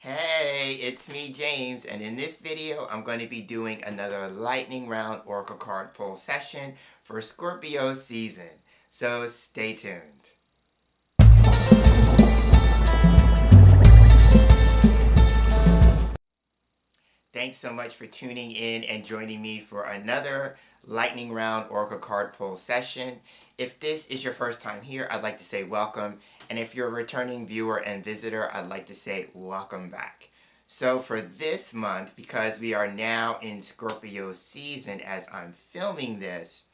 Hey, it's me, James, and in this video, I'm going to be doing another lightning round oracle card pull session for Scorpio season. So stay tuned. Thanks so much for tuning in and joining me for another lightning round oracle card pull session. If this is your first time here, I'd like to say welcome. And if you're a returning viewer and visitor, I'd like to say welcome back. So for this month, because we are now in Scorpio season as I'm filming this,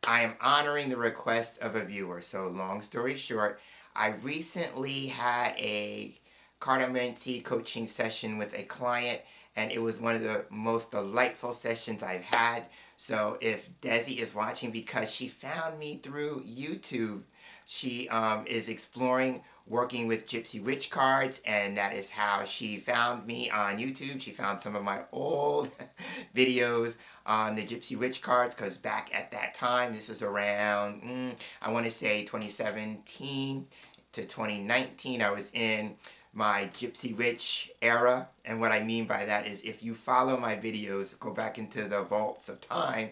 I am honoring the request of a viewer. So long story short, I recently had a cartomancy coaching session with a client, and it was one of the most delightful sessions I've had. So if Desi is watching, because she found me through YouTube, she is exploring working with Gypsy Witch cards, and that is how she found me on YouTube. She found some of my old videos on the Gypsy Witch cards, because back at that time, this was around, I want to say 2017 to 2019, I was in my Gypsy Witch era. And what I mean by that is, if you follow my videos, go back into the vaults of time,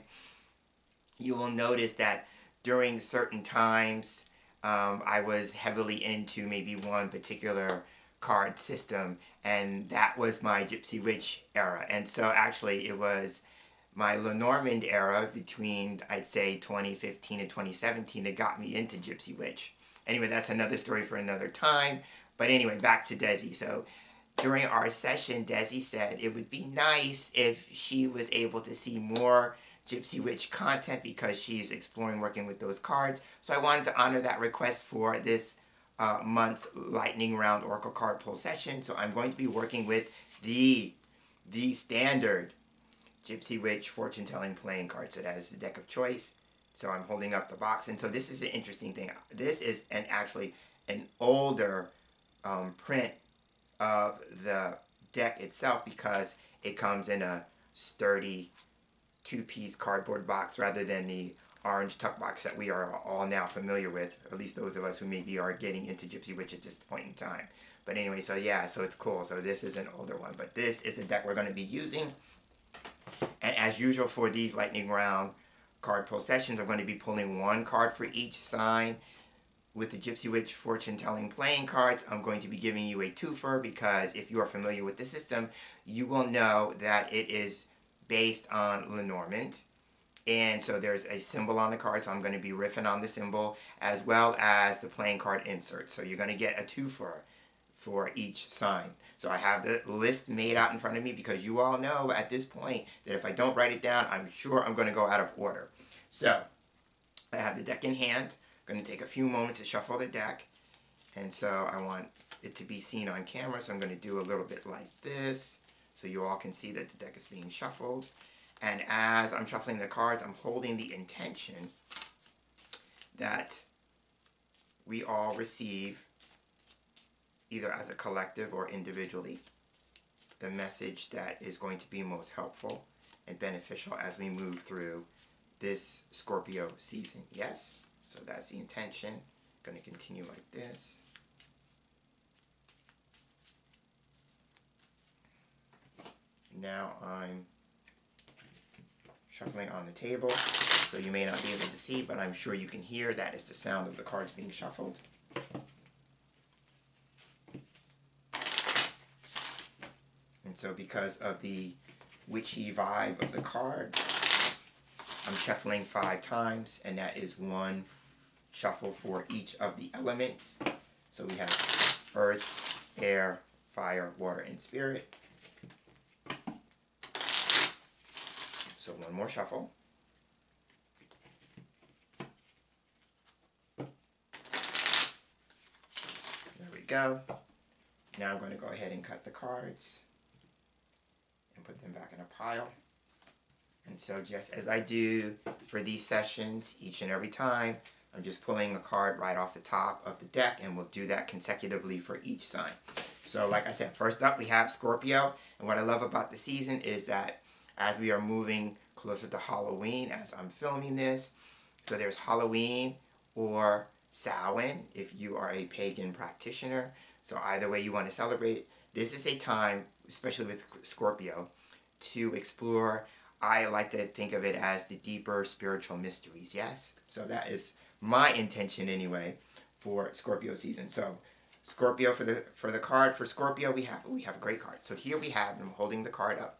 you will notice that during certain times, I was heavily into maybe one particular card system, and that was my Gypsy Witch era. And so actually it was my Lenormand era between, I'd say, 2015 and 2017 that got me into Gypsy Witch. Anyway, that's another story for another time. But anyway, back to Desi. So during our session, Desi said it would be nice if she was able to see more Gypsy Witch content because she's exploring working with those cards. So I wanted to honor that request for this month's lightning round oracle card pull session. So I'm going to be working with the standard Gypsy Witch fortune telling playing card. So that is the deck of choice. So I'm holding up the box, and so this is an interesting thing. This is actually an older print of the deck itself, because it comes in a sturdy two-piece cardboard box rather than the orange tuck box that we are all now familiar with, at least those of us who maybe are getting into Gypsy Witch at this point in time. But anyway, so yeah, so it's cool. So this is an older one, but this is the deck we're going to be using. And as usual for these lightning round card pull sessions, I'm going to be pulling one card for each sign. With the Gypsy Witch fortune telling playing cards, I'm going to be giving you a twofer, because if you are familiar with the system, you will know that it is based on Lenormand. And so there's a symbol on the card, so I'm going to be riffing on the symbol as well as the playing card insert. So you're going to get a twofer for each sign. So I have the list made out in front of me, because you all know at this point that if I don't write it down, I'm sure I'm going to go out of order. So I have the deck in hand. I'm going to take a few moments to shuffle the deck. And so I want it to be seen on camera, so I'm going to do a little bit like this, so you all can see that the deck is being shuffled. And as I'm shuffling the cards, I'm holding the intention that we all receive, either as a collective or individually, the message that is going to be most helpful and beneficial as we move through this Scorpio season. Yes? So that's the intention. Going to continue like this. Now I'm shuffling on the table, so you may not be able to see, but I'm sure you can hear that it's the sound of the cards being shuffled. And so because of the witchy vibe of the cards, I'm shuffling 5 times, and that is one shuffle for each of the elements. So we have earth, air, fire, water, and spirit. So one more shuffle. There we go. Now I'm going to go ahead and cut the cards and put them back in a pile. And so just as I do for these sessions, each and every time, I'm just pulling a card right off the top of the deck, and we'll do that consecutively for each sign. So like I said, first up we have Scorpio. And what I love about the season is that as we are moving closer to Halloween, as I'm filming this, so there's Halloween or Samhain if you are a pagan practitioner. So either way you want to celebrate, this is a time, especially with Scorpio, to explore. I like to think of it as the deeper spiritual mysteries. Yes, so that is my intention anyway for Scorpio season. So Scorpio, for the card for Scorpio, we have a great card. So here we have, and I'm holding the card up.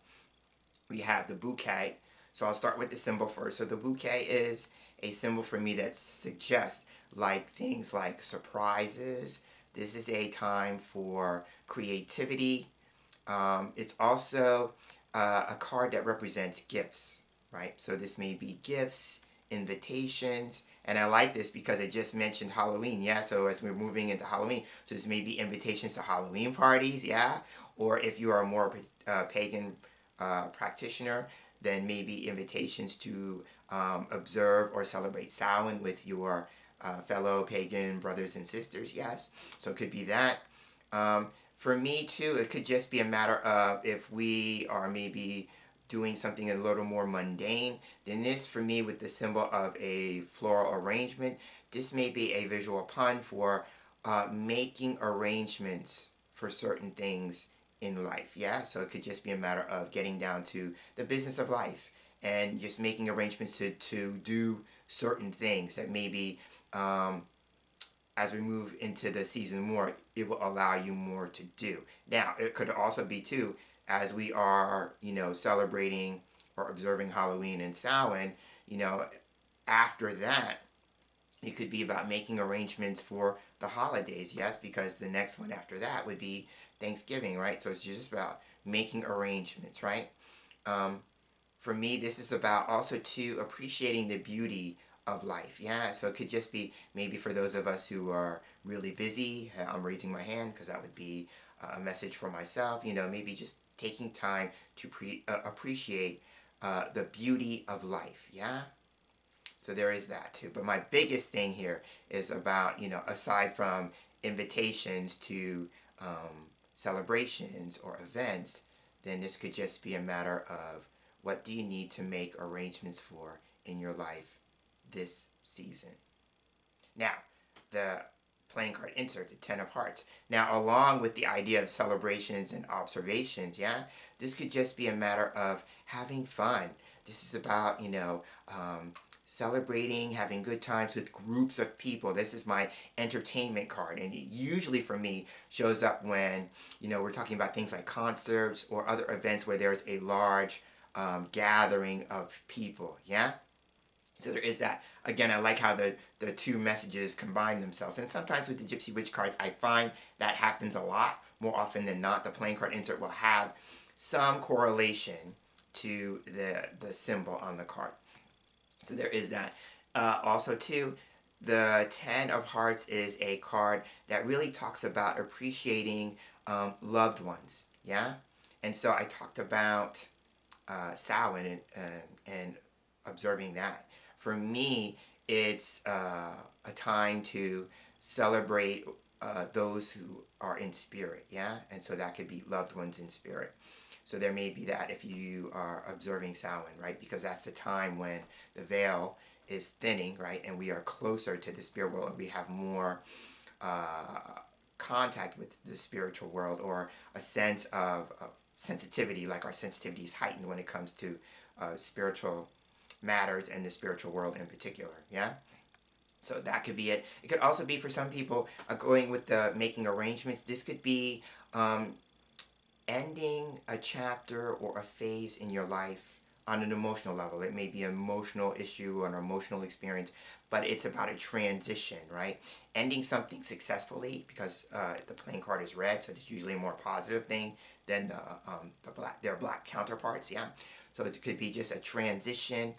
We have the bouquet. So I'll start with the symbol first. So the bouquet is a symbol for me that suggests like things like surprises. This is a time for creativity. It's also a card that represents gifts, right? So this may be gifts, invitations, and I like this because I just mentioned Halloween, yeah? So as we're moving into Halloween, so this may be invitations to Halloween parties, yeah? Or if you are a more pagan practitioner, then maybe invitations to observe or celebrate Samhain with your fellow pagan brothers and sisters, yes? So it could be that. For me too, it could just be a matter of if we are maybe doing something a little more mundane, then this for me with the symbol of a floral arrangement, this may be a visual pun for making arrangements for certain things in life, yeah? So it could just be a matter of getting down to the business of life and just making arrangements to do certain things that maybe as we move into the season more, it will allow you more to do. Now, it could also be too, as we are, celebrating or observing Halloween and Samhain, after that, it could be about making arrangements for the holidays, yes, because the next one after that would be Thanksgiving, right? So it's just about making arrangements, right? For me, this is about also to appreciating the beauty of life, yeah? So it could just be maybe for those of us who are really busy, I'm raising my hand because that would be a message for myself, maybe just taking time to appreciate the beauty of life, yeah? So there is that too. But my biggest thing here is about, aside from invitations to celebrations or events, then this could just be a matter of what do you need to make arrangements for in your life this season. Now, the playing card insert, the Ten of Hearts. Now, along with the idea of celebrations and observations, yeah, this could just be a matter of having fun. This is about, celebrating, having good times with groups of people. This is my entertainment card, and it usually for me shows up when, we're talking about things like concerts or other events where there's a large gathering of people, yeah? So there is that. Again, I like how the two messages combine themselves. And sometimes with the Gypsy Witch cards, I find that happens a lot. More often than not, the playing card insert will have some correlation to the symbol on the card. So there is that. Also, too, the Ten of Hearts is a card that really talks about appreciating loved ones, yeah? And so I talked about Samhain and observing that. For me, it's a time to celebrate those who are in spirit, yeah? And so that could be loved ones in spirit. So there may be that if you are observing Samhain, right? Because that's the time when the veil is thinning, right? And we are closer to the spirit world and we have more contact with the spiritual world, or a sense of sensitivity, like our sensitivity is heightened when it comes to spiritual matters and the spiritual world in particular, yeah? So that could be it. It could also be for some people going with the making arrangements. This could be ending a chapter or a phase in your life on an emotional level. It may be an emotional issue or an emotional experience, but it's about a transition, right? Ending something successfully, because the playing card is red, so it's usually a more positive thing than their black counterparts, yeah? So it could be just a transition,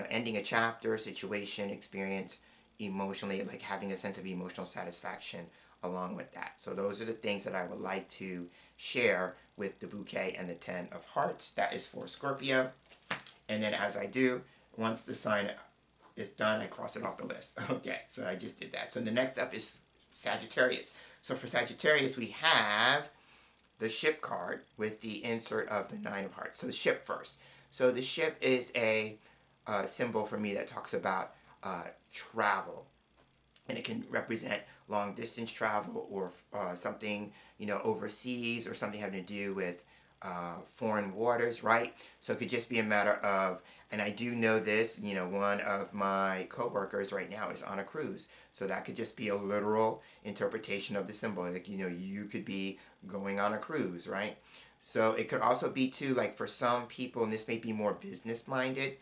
ending a chapter, situation, experience, emotionally, like having a sense of emotional satisfaction along with that. So those are the things that I would like to share with the bouquet and the Ten of Hearts. That is for Scorpio. And then as I do, once the sign is done, I cross it off the list. Okay, so I just did that. So the next up is Sagittarius. So for Sagittarius, we have the ship card with the insert of the Nine of Hearts. So the ship first. So the ship is a symbol for me that talks about travel. And it can represent long distance travel or something overseas, or something having to do with foreign waters, right? So it could just be a matter of, and I do know this, one of my coworkers right now is on a cruise. So that could just be a literal interpretation of the symbol. Like, you could be going on a cruise, right? So it could also be too, like for some people, and this may be more business minded,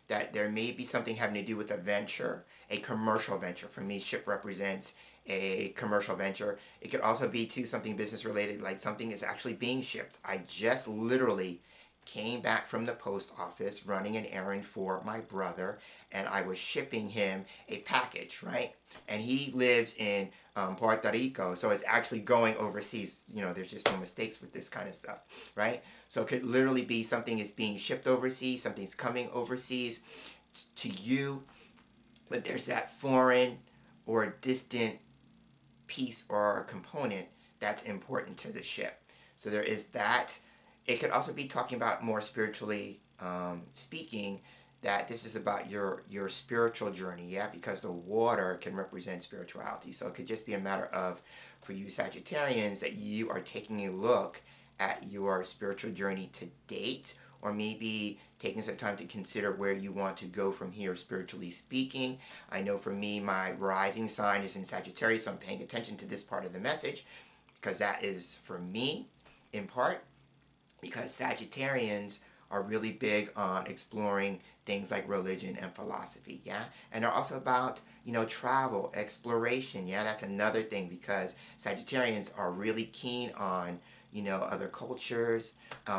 that there may be something having to do with a venture, a commercial venture. For me, ship represents a commercial venture. It could also be too something business related, like something is actually being shipped. I just literally came back from the post office running an errand for my brother, and I was shipping him a package, right? And he lives in Puerto Rico, so it's actually going overseas. There's just no mistakes with this kind of stuff, right? So it could literally be something is being shipped overseas, something's coming overseas to you, but there's that foreign or distant piece or component that's important to the ship. So there is that. It could also be talking about more spiritually speaking, that this is about your spiritual journey, yeah, because the water can represent spirituality. So it could just be a matter of, for you Sagittarians, that you are taking a look at your spiritual journey to date, or maybe taking some time to consider where you want to go from here spiritually speaking. I know for me, my rising sign is in Sagittarius, so I'm paying attention to this part of the message, because that is for me in part, because Sagittarians are really big on exploring things like religion and philosophy, yeah? And they're also about, travel, exploration, yeah? That's another thing, because Sagittarians are really keen on, other cultures,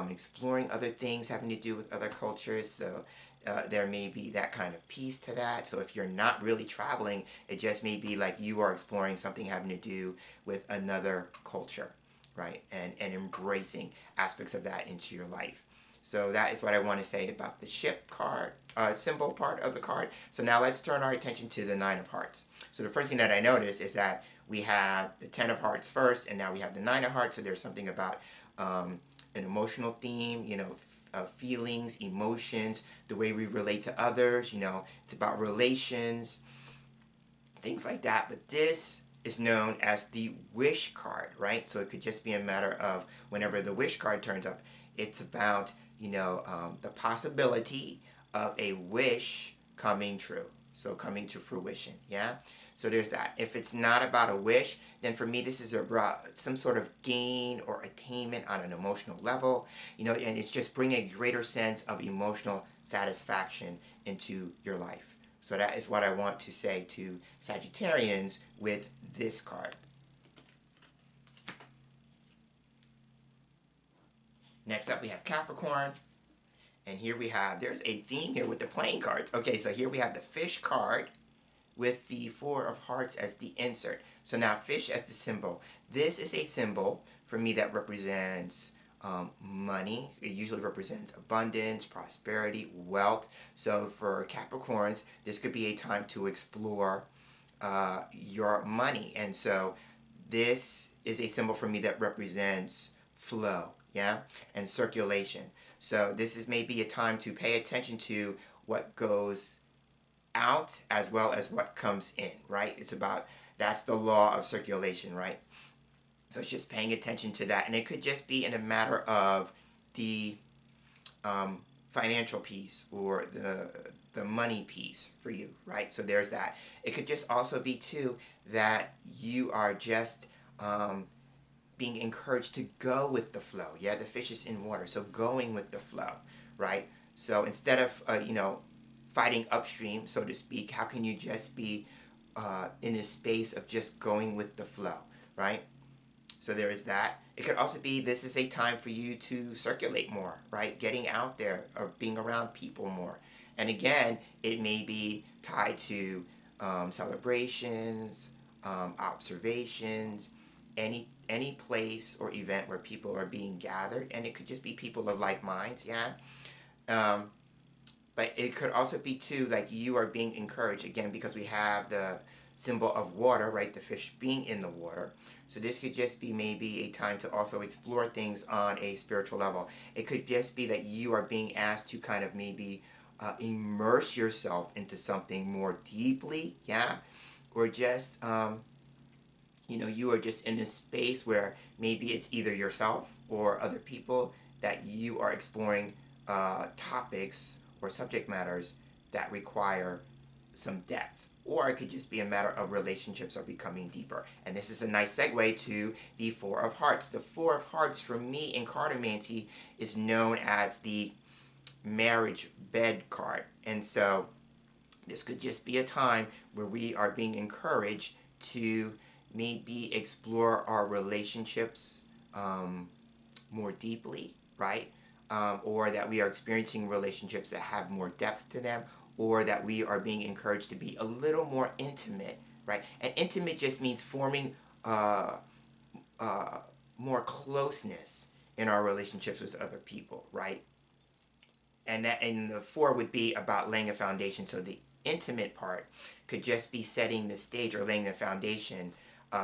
exploring other things having to do with other cultures, so there may be that kind of piece to that. So if you're not really traveling, it just may be like you are exploring something having to do with another culture, right? And embracing aspects of that into your life. So that is what I want to say about the ship card, symbol part of the card. So now let's turn our attention to the Nine of Hearts. So the first thing that I noticed is that we had the Ten of Hearts first, and now we have the Nine of Hearts. So there's something about an emotional theme, feelings, emotions, the way we relate to others, it's about relations, things like that. But this is known as the wish card, right? So it could just be a matter of whenever the wish card turns up, it's about, the possibility of a wish coming true. So coming to fruition, yeah? So there's that. If it's not about a wish, then for me, this is about some sort of gain or attainment on an emotional level, and it's just bringing a greater sense of emotional satisfaction into your life. So that is what I want to say to Sagittarians with this card. Next up, we have Capricorn. And here we have, there's a theme here with the playing cards. Okay, so here we have the fish card with the Four of Hearts as the insert. So now fish as the symbol. This is a symbol for me that represents money. It usually represents abundance, prosperity, wealth. So for Capricorns, this could be a time to explore your money. And so this is a symbol for me that represents flow, yeah, and circulation. So this is maybe a time to pay attention to what goes out as well as what comes in, right? It's about, that's the law of circulation, right? So it's just paying attention to that. And it could just be in a matter of the financial piece or the money piece for you, right? So there's that. It could just also be too that you are just being encouraged to go with the flow. Yeah, the fish is in water, so going with the flow, right? So instead of fighting upstream, so to speak, how can you just be in a space of just going with the flow, right? So there is that. It could also be this is a time for you to circulate more, right? Getting out there or being around people more. And again, it may be tied to celebrations, observations, any place or event where people are being gathered, and it could just be people of like minds, yeah. But it could also be too like you are being encouraged again because we have the symbol of water, right? The fish being in the water. So this could just be maybe a time to also explore things on a spiritual level. It could just be that you are being asked to kind of maybe immerse yourself into something more deeply, yeah, or just you are just in a space where maybe it's either yourself or other people that you are exploring topics or subject matters that require some depth. Or it could just be a matter of relationships are becoming deeper. And this is a nice segue to the Four of Hearts. The Four of Hearts for me in cartomancy is known as the marriage bed card. And so this could just be a time where we are being encouraged to maybe explore our relationships more deeply, right? Or that we are experiencing relationships that have more depth to them, or that we are being encouraged to be a little more intimate, right? And intimate just means forming more closeness in our relationships with other people, right? And the four would be about laying a foundation. So the intimate part could just be setting the stage or laying the foundation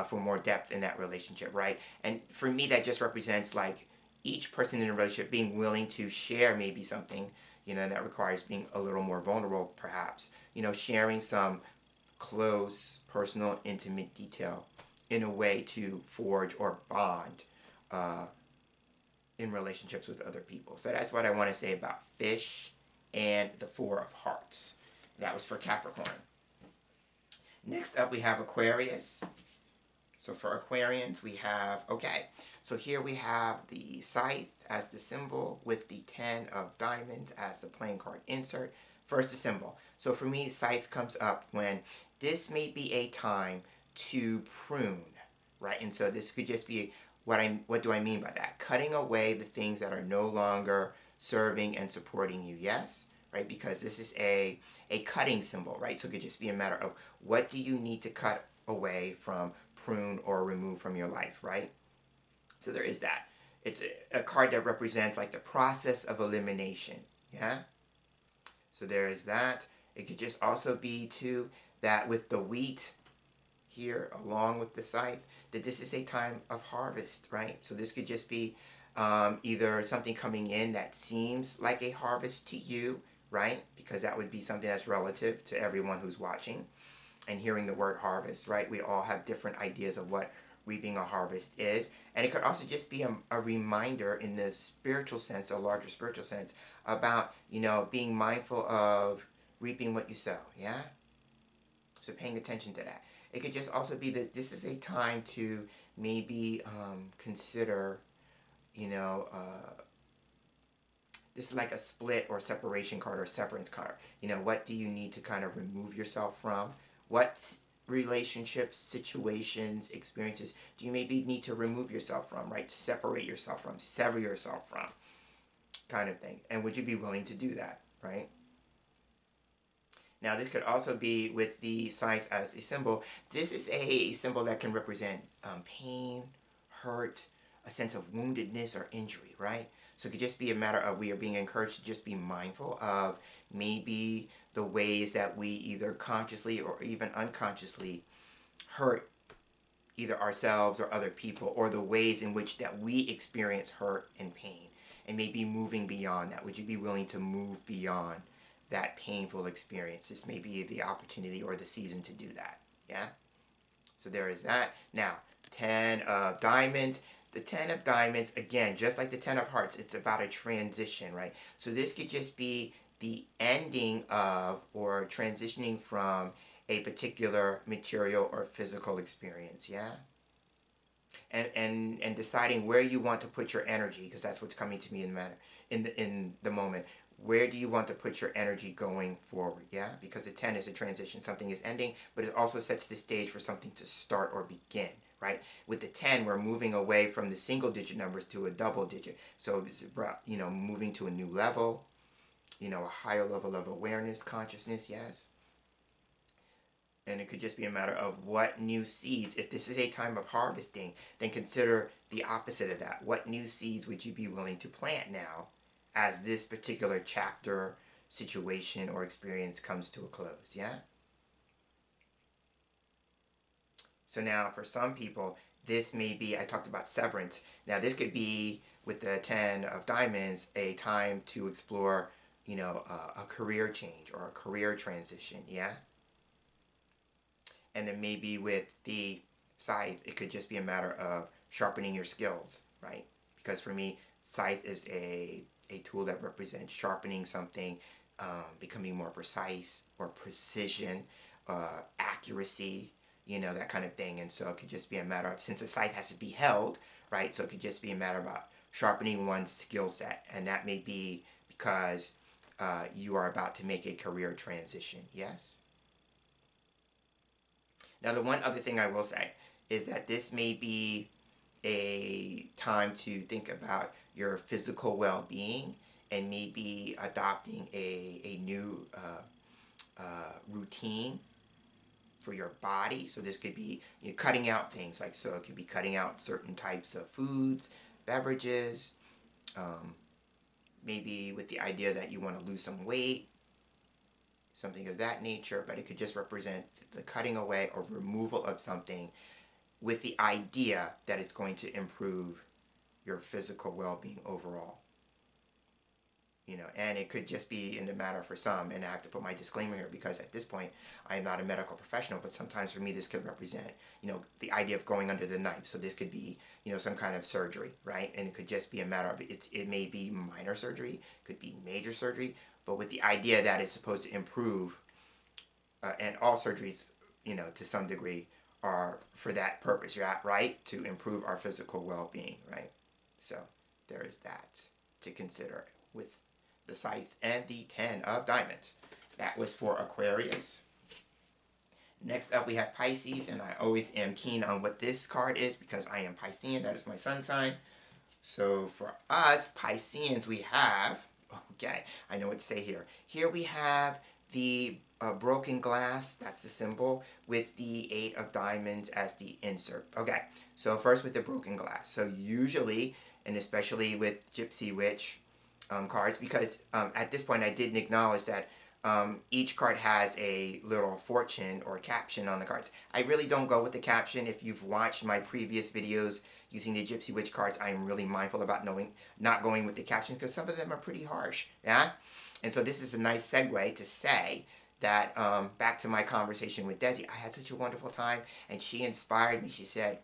for more depth in that relationship, right? And for me, that just represents like each person in a relationship being willing to share maybe something, that requires being a little more vulnerable, perhaps, sharing some close, personal, intimate detail in a way to forge or bond in relationships with other people. So that's what I want to say about fish and the Four of Hearts. That was for Capricorn. Next up, we have Aquarius. So for Aquarians, we have, so here we have the scythe as the symbol with the 10 of diamonds as the playing card insert. First, the symbol. So for me, scythe comes up when this may be a time to prune, right? And so this could just be, what do I mean by that? Cutting away the things that are no longer serving and supporting you, yes? Right? Because this is a cutting symbol, right? So it could just be a matter of what do you need to cut away from, prune, or remove from your life, right? So there is that. It's a card that represents like the process of elimination, yeah? So there is that. It could just also be too that with the wheat here along with the scythe, that this is a time of harvest, right? So this could just be either something coming in that seems like a harvest to you, right? Because that would be something that's relative to everyone who's watching and hearing the word harvest, right? We all have different ideas of what reaping a harvest is. And it could also just be a reminder in the spiritual sense, a larger spiritual sense, about, being mindful of reaping what you sow, yeah? So paying attention to that. It could just also be that this is a time to maybe consider, this is like a split or separation card or severance card. What do you need to kind of remove yourself from? What relationships, situations, experiences do you maybe need to remove yourself from, right? Separate yourself from, sever yourself from, kind of thing. And would you be willing to do that, right? Now, this could also be with the scythe as a symbol. This is a symbol that can represent pain, hurt, a sense of woundedness or injury, right? So it could just be a matter of we are being encouraged to just be mindful of maybe the ways that we either consciously or even unconsciously hurt either ourselves or other people, or the ways in which that we experience hurt and pain, and maybe moving beyond that. Would you be willing to move beyond that painful experience? This may be the opportunity or the season to do that, yeah? So there is that. Now, 10 of diamonds. The 10 of diamonds, again, just like the 10 of hearts, it's about a transition, right? So this could just be the ending of or transitioning from a particular material or physical experience, yeah? And deciding where you want to put your energy, because that's what's coming to me in the moment. Where do you want to put your energy going forward, yeah? Because the 10 is a transition. Something is ending, but it also sets the stage for something to start or begin, right? With the 10, we're moving away from the single digit numbers to a double digit. So it's about, moving to a new level, a higher level of awareness, consciousness, yes? And it could just be a matter of what new seeds, if this is a time of harvesting, then consider the opposite of that. What new seeds would you be willing to plant now as this particular chapter, situation, or experience comes to a close, yeah? So now for some people, this may be, I talked about severance. Now this could be, with the 10 of diamonds, a time to explore, a career change or a career transition, yeah? And then maybe with the scythe, it could just be a matter of sharpening your skills, right? Because for me, scythe is a tool that represents sharpening something, becoming more precise or precision, accuracy, that kind of thing. And so it could just be a matter of, since a scythe has to be held, right? So it could just be a matter about sharpening one's skill set. And that may be because you are about to make a career transition. Yes? Now, the one other thing I will say is that this may be a time to think about your physical well-being and maybe adopting a new routine for your body. So this could be cutting out things like, so it could be cutting out certain types of foods, beverages, maybe with the idea that you want to lose some weight, something of that nature, but it could just represent the cutting away or removal of something with the idea that it's going to improve your physical well-being overall. And it could just be in the matter for some, and I have to put my disclaimer here because at this point I am not a medical professional, but sometimes for me this could represent, the idea of going under the knife. So this could be, some kind of surgery, right? And it could just be a matter of, it may be minor surgery, could be major surgery, but with the idea that it's supposed to improve, and all surgeries, to some degree are for that purpose, right? To improve our physical well-being, right? So there is that to consider with the scythe and the 10 of diamonds. That was for Aquarius. Next up we have Pisces, and I always am keen on what this card is because I am Piscean. That is my sun sign. So for us Pisceans, we have, okay, I know what to say here. Here we have the broken glass, that's the symbol, with the 8 of diamonds as the insert. Okay, so first with the broken glass. So usually, and especially with Gypsy Witch cards, because at this point I didn't acknowledge that each card has a little fortune or caption on the cards. I really don't go with the caption. If you've watched my previous videos using the Gypsy Witch cards, I'm really mindful about not going with the captions because some of them are pretty harsh, yeah? And so this is a nice segue to say that back to my conversation with Desi, I had such a wonderful time, and she inspired me. She said,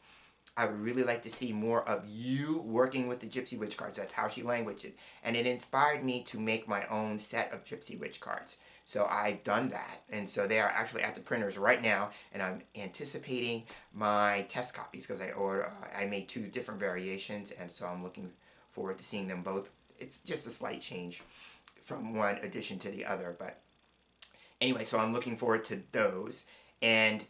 I would really like to see more of you working with the Gypsy Witch cards. That's how she languaged it. And it inspired me to make my own set of Gypsy Witch cards. So I've done that. And so they are actually at the printers right now, and I'm anticipating my test copies because I made 2 different variations, and so I'm looking forward to seeing them both. It's just a slight change from one edition to the other, but anyway, so I'm looking forward to those. And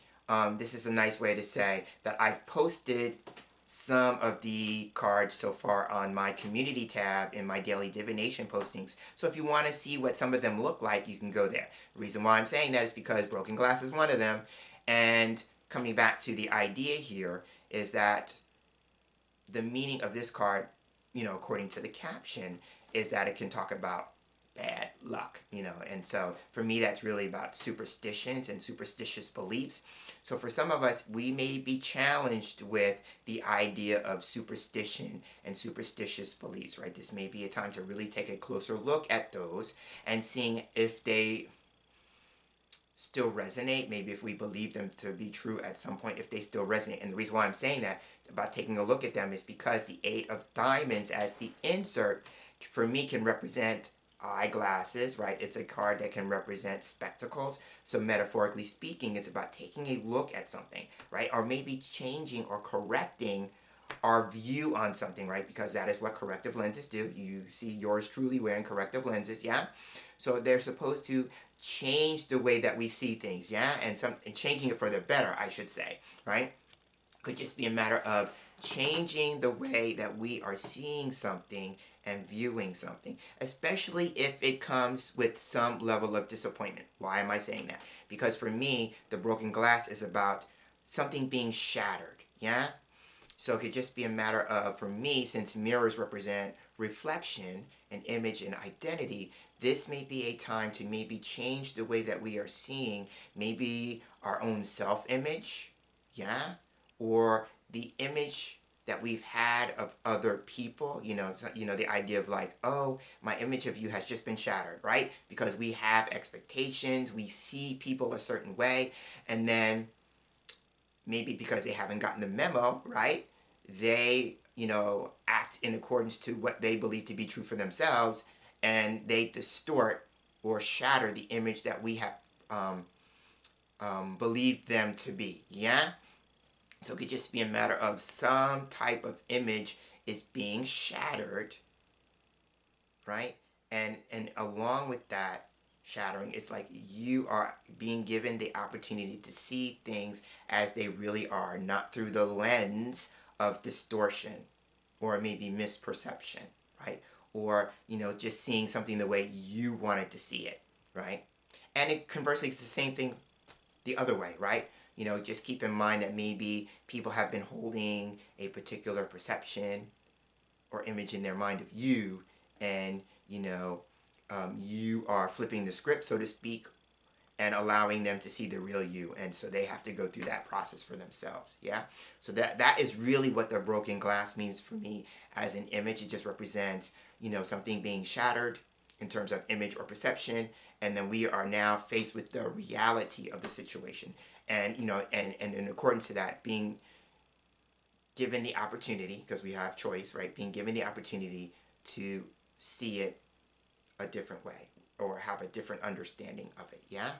this is a nice way to say that I've posted some of the cards so far on my community tab in my daily divination postings. So if you want to see what some of them look like, you can go there. The reason why I'm saying that is because broken glass is one of them. And coming back to the idea here is that the meaning of this card, according to the caption, is that it can talk about bad luck, and so for me that's really about superstitions and superstitious beliefs. So for some of us, we may be challenged with the idea of superstition and superstitious beliefs, right? This may be a time to really take a closer look at those and seeing if they still resonate, maybe if we believe them to be true at some point, if they still resonate. And the reason why I'm saying that about taking a look at them is because the 8 of diamonds as the insert for me can represent eyeglasses, right? It's a card that can represent spectacles. So metaphorically speaking, it's about taking a look at something, right? Or maybe changing or correcting our view on something, right? Because that is what corrective lenses do. You see yours truly wearing corrective lenses, yeah? So they're supposed to change the way that we see things, yeah? And changing it for the better, I should say, right? Could just be a matter of changing the way that we are seeing something and viewing something, especially if it comes with some level of disappointment. Why am I saying that? Because for me, the broken glass is about something being shattered, yeah? So it could just be a matter of, for me, since mirrors represent reflection and image and identity, this may be a time to maybe change the way that we are seeing maybe our own self-image, yeah? Or the image that we've had of other people, the idea of like, oh, my image of you has just been shattered, right? Because we have expectations, we see people a certain way, and then maybe because they haven't gotten the memo, right? They, act in accordance to what they believe to be true for themselves, and they distort or shatter the image that we have um, believed them to be. Yeah? So it could just be a matter of some type of image is being shattered, right? And along with that shattering, it's like you are being given the opportunity to see things as they really are, not through the lens of distortion or maybe misperception, right? Or, just seeing something the way you wanted to see it, right? And conversely, it's the same thing the other way, right? Just keep in mind that maybe people have been holding a particular perception or image in their mind of you, and you are flipping the script, so to speak, and allowing them to see the real you, and so they have to go through that process for themselves. Yeah, so that is really what the broken glass means for me as an image. It just represents something being shattered in terms of image or perception, and then we are now faced with the reality of the situation, and and in accordance to that, being given the opportunity, because we have choice, right? Being given the opportunity to see it a different way or have a different understanding of it. Yeah.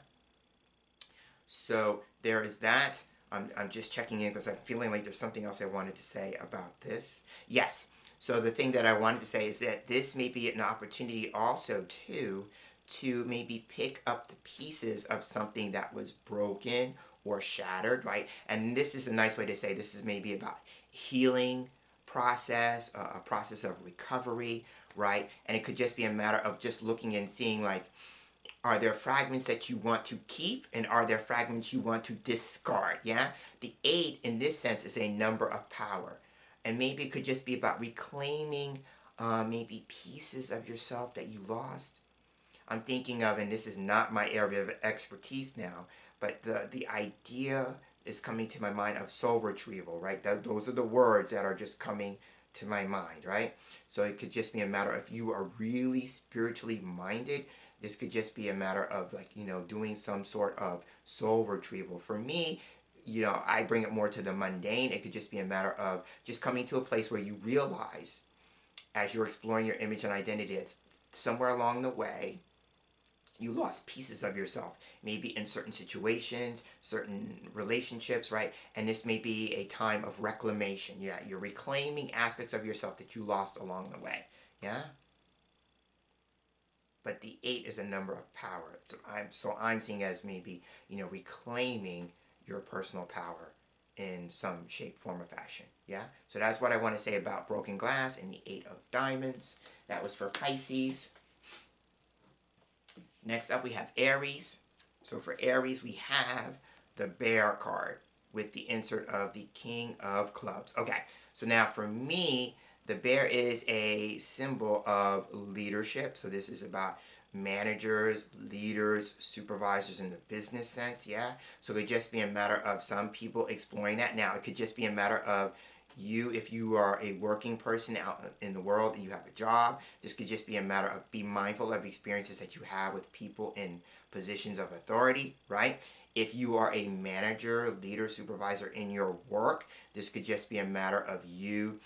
So there is that. I'm just checking in because I'm feeling like there's something else I wanted to say about this. Yes. So the thing that I wanted to say is that this may be an opportunity also too to maybe pick up the pieces of something that was broken or shattered, right? And this is a nice way to say this is maybe about healing process, a process of recovery, right? And it could just be a matter of just looking and seeing, like, are there fragments that you want to keep, and are there fragments you want to discard? Yeah, the 8 in this sense is a number of power, and maybe it could just be about reclaiming maybe pieces of yourself that you lost. I'm thinking of, and this is not my area of expertise now, but the idea is coming to my mind of soul retrieval, right? Those are the words that are just coming to my mind, right? So it could just be a matter of, if you are really spiritually minded, this could just be a matter of, like, doing some sort of soul retrieval. For me, I bring it more to the mundane. It could just be a matter of just coming to a place where you realize, as you're exploring your image and identity, it's somewhere along the way you lost pieces of yourself, maybe in certain situations, certain relationships, right? And this may be a time of reclamation. Yeah, you're reclaiming aspects of yourself that you lost along the way. Yeah. But the 8 is a number of power. So I'm seeing it as maybe reclaiming your personal power in some shape, form, or fashion. Yeah. So that's what I want to say about broken glass and the 8 of diamonds. That was for Pisces. Next up, we have Aries. So for Aries, we have the Bear card with the insert of the King of Clubs. Okay, so now for me, the bear is a symbol of leadership. So this is about managers, leaders, supervisors in the business sense, yeah? So it could just be a matter of some people exploring that. Now, it could just be a matter of you, if you are a working person out in the world and you have a job, this could just be a matter of be mindful of experiences that you have with people in positions of authority, right? If you are a manager, leader, supervisor in your work, this could just be a matter of you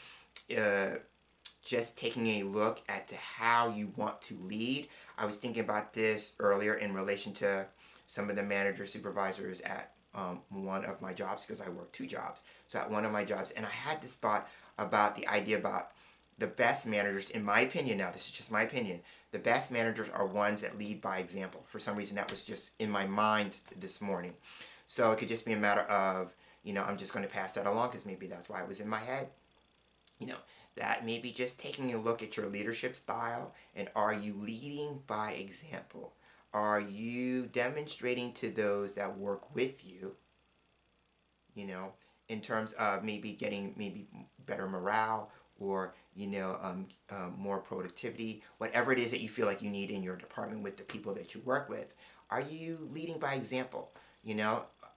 just taking a look at how you want to lead. I was thinking about this earlier in relation to some of the manager supervisors at one of my jobs, because I work 2 jobs. So at one of my jobs, and I had this thought about the idea about the best managers, in my opinion, now this is just my opinion, the best managers are ones that lead by example. For some reason, that was just in my mind this morning. So it could just be a matter of, I'm just going to pass that along because maybe that's why it was in my head. That maybe just taking a look at your leadership style, and are you leading by example? Are you demonstrating to those that work with you, in terms of maybe getting maybe better morale, or more productivity, whatever it is that you feel like you need in your department with the people that you work with? Are you leading by example?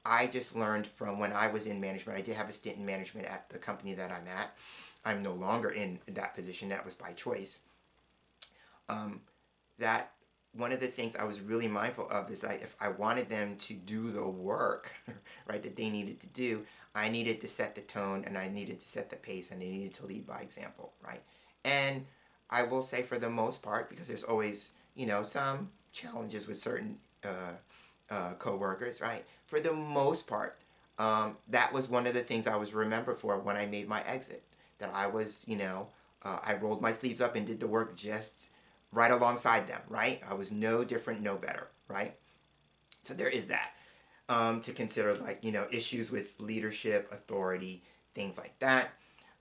I just learned from when I was in management. I did have a stint in management at the company that I'm at. I'm no longer in that position. That was by choice. That one of the things I was really mindful of is that if I wanted them to do the work, right, that they needed to do, I needed to set the tone, and I needed to set the pace, and I needed to lead by example, right? And I will say, for the most part, because there's always, some challenges with certain co-workers, right? For the most part, that was one of the things I was remembered for when I made my exit. That I was, I rolled my sleeves up and did the work just right alongside them, right? I was no different, no better, right? So there is that to consider, like, issues with leadership, authority, things like that.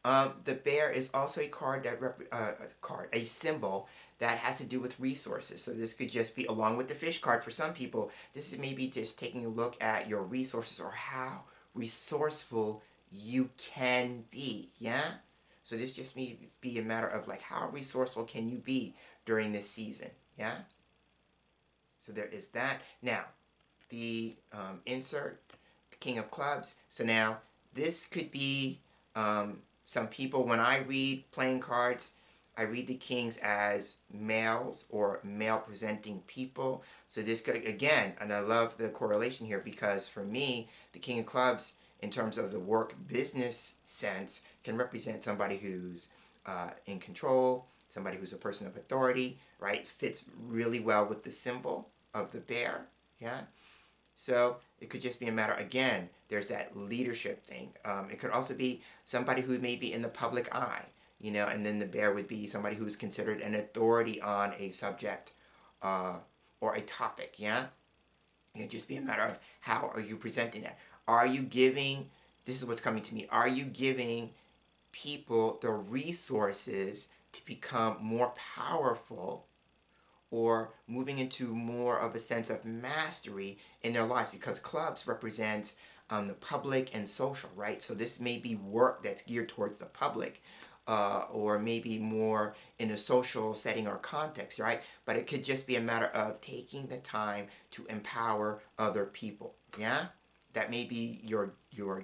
The bear is also a card that a symbol that has to do with resources. So this could just be, along with the fish card, for some people, this is maybe just taking a look at your resources or how resourceful you can be. Yeah. So this just may be a matter of, like, how resourceful can you be during this season. Yeah. So there is that. Now, the insert, the King of Clubs. So now this could be some people, when I read playing cards, I read the kings as males or male presenting people. So this could, again, and I love the correlation here, because for me, the King of Clubs, in terms of the work business sense, can represent somebody who's in control, somebody who's a person of authority, right? It fits really well with the symbol of the bear, yeah? So it could just be a matter, again, there's that leadership thing. It could also be somebody who may be in the public eye, and then the bear would be somebody who's considered an authority on a subject or a topic, yeah? It could just be a matter of, how are you presenting that? Are you giving, this is what's coming to me, are you giving people the resources to become more powerful, or moving into more of a sense of mastery in their lives? Because clubs represents the public and social, right? So this may be work that's geared towards the public, or maybe more in a social setting or context, right? But it could just be a matter of taking the time to empower other people, yeah? That may be your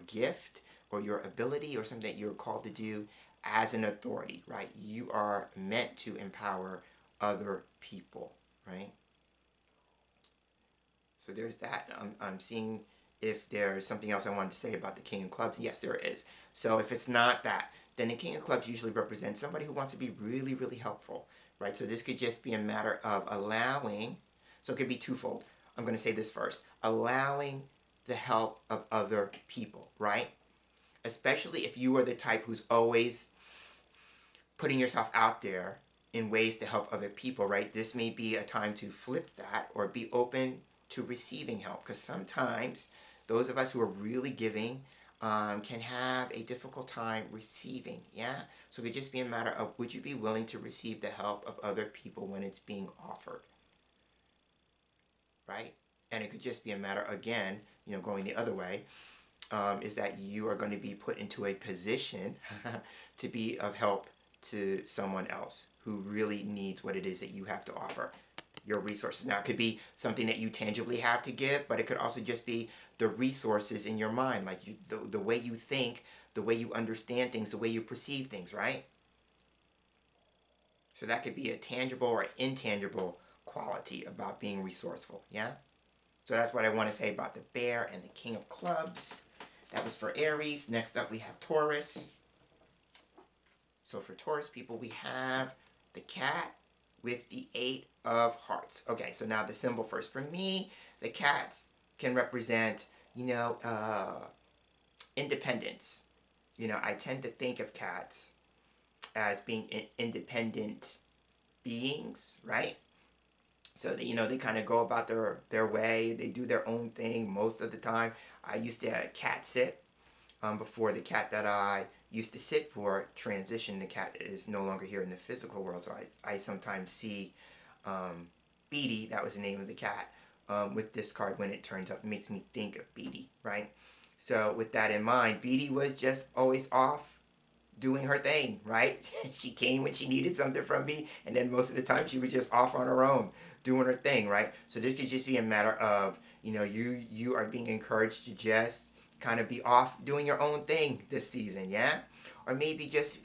gift or your ability, or something that you're called to do as an authority, right? You are meant to empower other people, right? So there's that. I'm seeing if there's something else I wanted to say about the King of Clubs. Yes, there is. So if it's not that, then the King of Clubs usually represents somebody who wants to be really, really helpful, right? So this could just be a matter of allowing, so it could be twofold. I'm going to say this first. Allowing the help of other people, right? Especially if you are the type who's always putting yourself out there in ways to help other people, right? This may be a time to flip that, or be open to receiving help, because sometimes those of us who are really giving can have a difficult time receiving, yeah? So it could just be a matter of, would you be willing to receive the help of other people when it's being offered, right? And it could just be a matter, again, going the other way, is that you are going to be put into a position to be of help to someone else who really needs what it is that you have to offer, your resources. Now, it could be something that you tangibly have to give, but it could also just be the resources in your mind, like the way you think, the way you understand things, the way you perceive things, right? So that could be a tangible or intangible quality about being resourceful, yeah? So that's what I want to say about the bear and the King of Clubs. That was for Aries. Next up, we have Taurus. So for Taurus people, we have the cat with the 8 of Hearts. Okay, so now the symbol first. For me, the cats can represent, independence. I tend to think of cats as being independent beings, right? So they, they kind of go about their way. They do their own thing most of the time. I used to cat sit before the cat that I used to sit for transitioned. The cat is no longer here in the physical world, so I sometimes see Beatty, that was the name of the cat, with this card when it turns up. It makes me think of Beatty, right? So with that in mind, Beatty was just always off doing her thing, right? She came when she needed something from me, and then most of the time she was just off on her own doing her thing, right? So this could just be a matter of, you are being encouraged to just kind of be off doing your own thing this season, yeah? Or maybe just,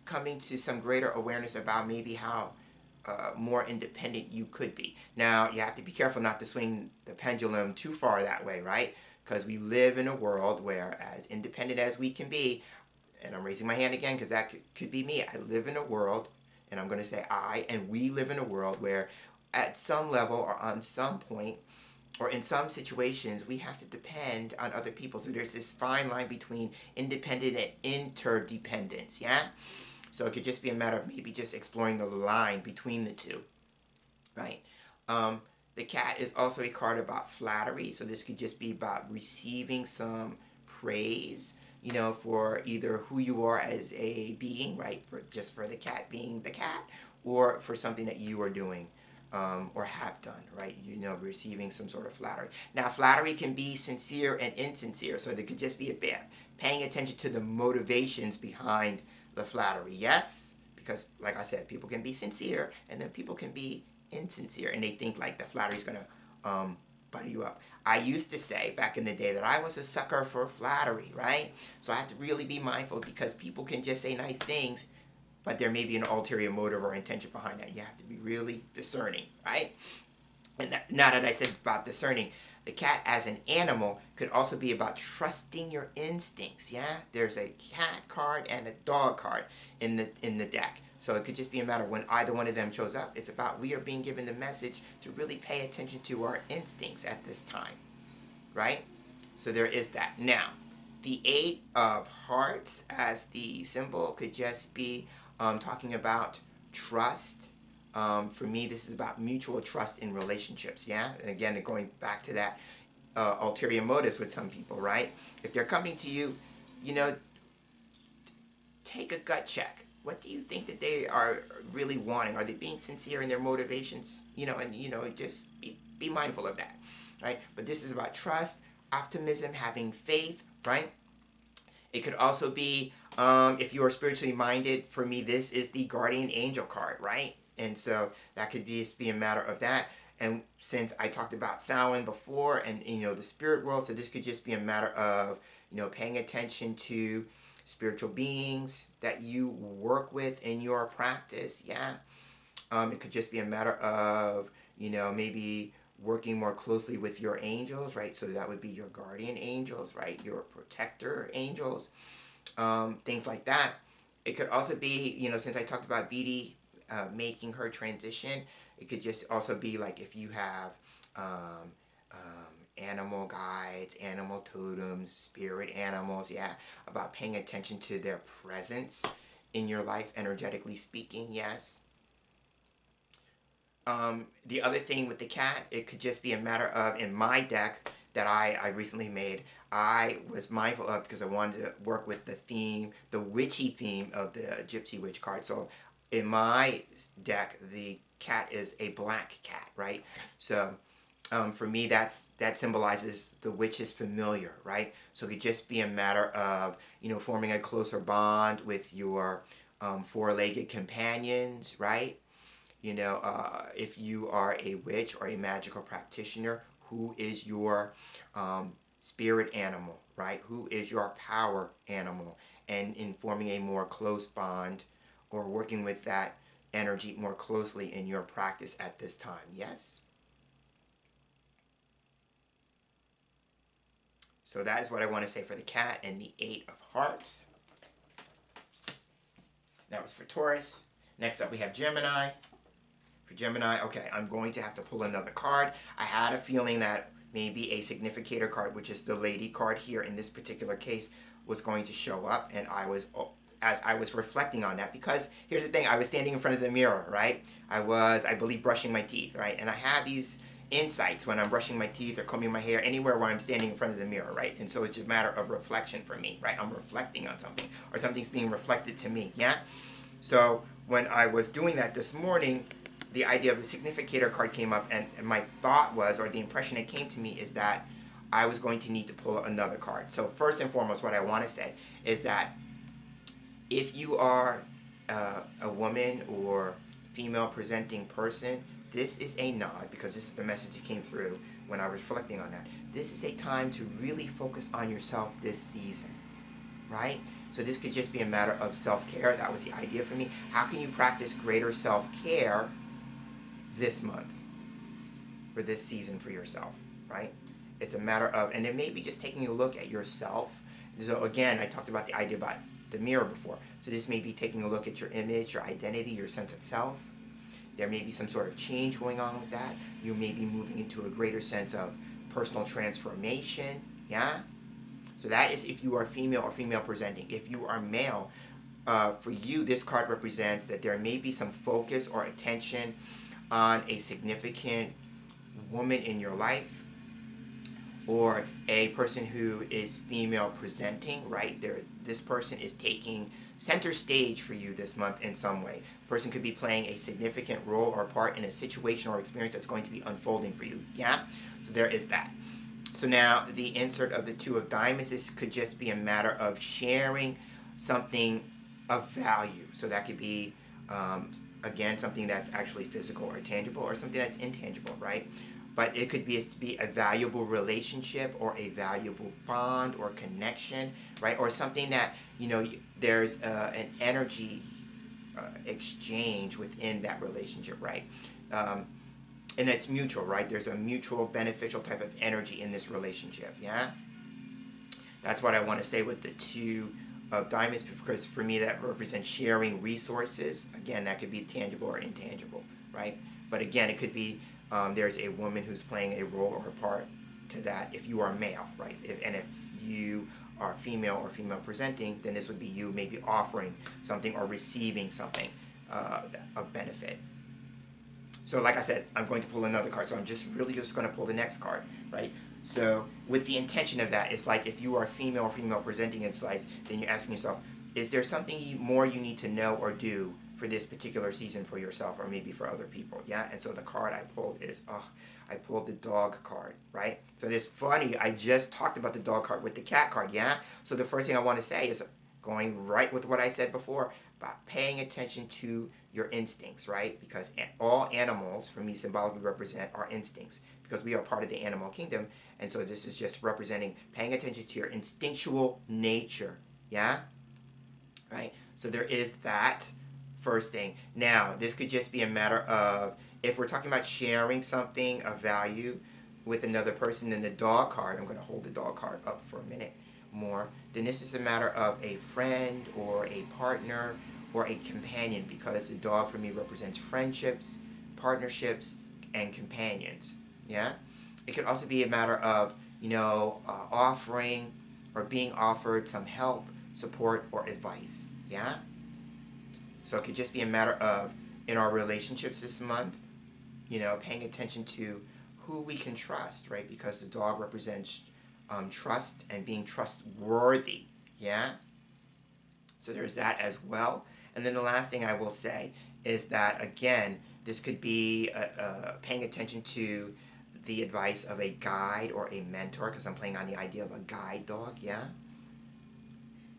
coming to some greater awareness about maybe how more independent you could be. Now, you have to be careful not to swing the pendulum too far that way, right? because we live in a world where, as independent as we can be, and I'm raising my hand again because that could be me. I live in a world, and I'm going to say I, and we live in a world where at some level or on some point or in some situations, we have to depend on other people. So there's this fine line between independent and interdependence, yeah? So it could just be a matter of maybe just exploring the line between the two, right? The cat is also a card about flattery. So this could just be about receiving some praise, for either who you are as a being, right? For the cat being the cat, or for something that you are doing or have done, right? Receiving some sort of flattery. Now, flattery can be sincere and insincere. So there could just be a bit paying attention to the motivations behind the flattery. Yes? Because, like I said, people can be sincere and then people can be insincere, and they think like the flattery is going to butter you up. I used to say back in the day that I was a sucker for flattery, right? So I have to really be mindful, because people can just say nice things, but there may be an ulterior motive or intention behind that. You have to be really discerning, right? And now that I said about discerning, the cat as an animal could also be about trusting your instincts, yeah? There's a cat card and a dog card in the deck. So it could just be a matter when either one of them shows up. It's about we are being given the message to really pay attention to our instincts at this time, right? So there is that. Now, the Eight of Hearts as the symbol could just be talking about trust. For me, this is about mutual trust in relationships, yeah? And again, going back to that ulterior motives with some people, right? If they're coming to you, take a gut check. What do you think that they are really wanting? Are they being sincere in their motivations? Just be mindful of that, right? But this is about trust, optimism, having faith, right? It could also be, if you are spiritually minded, for me, this is the guardian angel card, right? And so that could just be a matter of that. And since I talked about Samhain before and, the spirit world, so this could just be a matter of, paying attention to spiritual beings that you work with in your practice, yeah? It could just be a matter of, maybe working more closely with your angels, right? So that would be your guardian angels, right? Your protector angels, things like that. It could also be, since I talked about BD making her transition, it could just also be like if you have animal guides, animal totems, spirit animals, yeah, about paying attention to their presence in your life, energetically speaking, yes. The other thing with the cat, it could just be a matter of, in my deck that I recently made, I was mindful of, because I wanted to work with the theme, the witchy theme of the Gypsy Witch card. So in my deck, the cat is a black cat, right? So for me, that symbolizes the witch's familiar, right? So it could just be a matter of, forming a closer bond with your four-legged companions, right? If you are a witch or a magical practitioner, who is your spirit animal, right? Who is your power animal? And in forming a more close bond or working with that energy more closely in your practice at this time, yes? So that is what I want to say for the cat and the Eight of Hearts. That was for Taurus. Next up we have Gemini. For Gemini, okay, I'm going to have to pull another card. I had a feeling that maybe a significator card, which is the lady card here in this particular case, was going to show up, and as I was reflecting on that, because here's the thing, I was standing in front of the mirror, right? I was, I believe, brushing my teeth, right? And I have these insights when I'm brushing my teeth or combing my hair, anywhere where I'm standing in front of the mirror, right? And so it's a matter of reflection for me, right? I'm reflecting on something, or something's being reflected to me, yeah? So when I was doing that this morning, the idea of the significator card came up, and my thought was, or the impression that came to me, is that I was going to need to pull another card. So first and foremost, what I want to say is that if you are a woman or female presenting person, this is a nod, because this is the message that came through when I was reflecting on that. This is a time to really focus on yourself this season, right? So this could just be a matter of self-care. That was the idea for me. How can you practice greater self-care this month or this season for yourself, right? It's a matter of, and it may be just taking a look at yourself. So again, I talked about the idea about the mirror before. So this may be taking a look at your image, your identity, your sense of self. There may be some sort of change going on with that. You may be moving into a greater sense of personal transformation. Yeah? So that is if you are female or female presenting. If you are male, for you, this card represents that there may be some focus or attention on a significant woman in your life, or a person who is female presenting, right? This person is taking center stage for you this month in some way. The person could be playing a significant role or part in a situation or experience that's going to be unfolding for you, yeah? So there is that. So now the insert of the Two of Diamonds, this could just be a matter of sharing something of value. So that could be, again, something that's actually physical or tangible, or something that's intangible, right? But it could be a valuable relationship, or a valuable bond or connection, right? Or something that, there's an energy exchange within that relationship, right? And it's mutual, right? There's a mutual beneficial type of energy in this relationship, yeah? That's what I want to say with the Two of Diamonds, because for me that represents sharing resources. Again, that could be tangible or intangible, right? But again, it could be there's a woman who's playing a role or a part to that if you are male, right? And if you are female or female presenting, then this would be you maybe offering something or receiving something of benefit. So like I said, I'm going to pull another card. So I'm just going to pull the next card, right? So with the intention of that, it's like if you are female or female presenting, it's like, then you're asking yourself, is there something more you need to know or do for this particular season for yourself, or maybe for other people, yeah? And so the card I pulled is, I pulled the dog card, right? So it's funny, I just talked about the dog card with the cat card, yeah? So the first thing I want to say is going right with what I said before, about paying attention to your instincts, right? Because all animals, for me, symbolically represent our instincts, because we are part of the animal kingdom. And so this is just representing paying attention to your instinctual nature, yeah? Right? So there is that first thing. Now, this could just be a matter of, if we're talking about sharing something of value with another person, in the dog card, I'm going to hold the dog card up for a minute more, then this is a matter of a friend or a partner or a companion, because the dog for me represents friendships, partnerships, and companions, yeah? It could also be a matter of, offering or being offered some help, support, or advice, yeah? So it could just be a matter of, in our relationships this month, paying attention to who we can trust, right? Because the dog represents trust and being trustworthy, yeah? So there's that as well. And then the last thing I will say is that, again, this could be paying attention to the advice of a guide or a mentor, because I'm playing on the idea of a guide dog, yeah?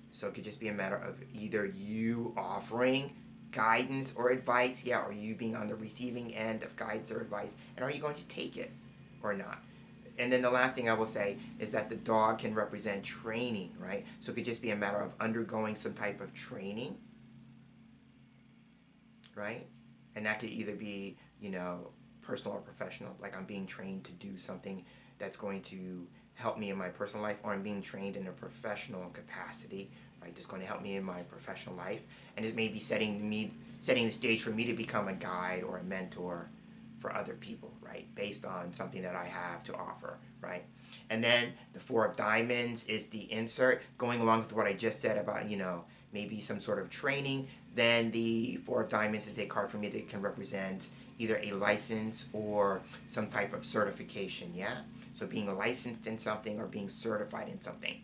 So it could just be a matter of either you offering guidance or advice, yeah, or you being on the receiving end of guidance or advice, and are you going to take it or not? And then the last thing I will say is that the dog can represent training, right? So it could just be a matter of undergoing some type of training, right? And that could either be, personal or professional, like I'm being trained to do something that's going to help me in my personal life, or I'm being trained in a professional capacity, right? That's going to help me in my professional life. And it may be setting the stage for me to become a guide or a mentor for other people, right? Based on something that I have to offer, right? And then the Four of Diamonds is the insert, going along with what I just said about, maybe some sort of training. Then the Four of Diamonds is a card for me that can represent either a license or some type of certification, yeah? So being licensed in something or being certified in something.